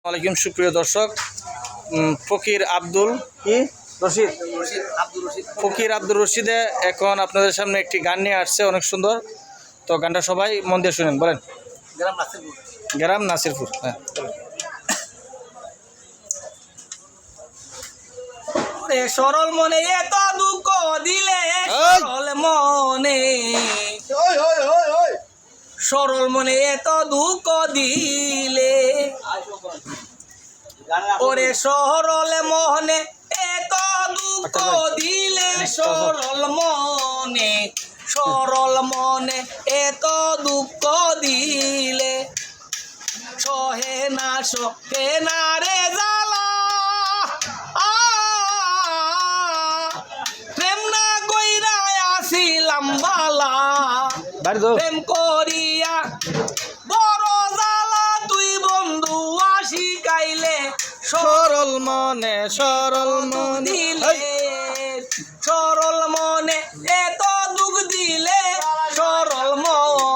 আলাইকুম সুপ্রিয় দর্শক, ফকির আব্দুল রশিদ ফকির আব্দুল রশিদে এখন আপনাদের সামনে একটি গান নিয়ে আসছে, অনেক সুন্দর। তো গানটা সবাই মন দিয়ে শুনেন। বলেন। গ্রাম নাসিরপুর। হ্যাঁ, সরল মনে এত দুঃখ দিলে, সরল মনে সরল মনে এত দুঃখ দিলে, ওরে সরল মনে এত দুঃখ দিলে, সরল মনে এত দুঃখ দিলে, সহে না রে জ্বালা, প্রেম না কইরা আসিলাম বালা, প্রেম করিয়া বড় জ্বালা, তুই বন্ধু আসি কাইলে সরল মনে দিলে, সরল মনে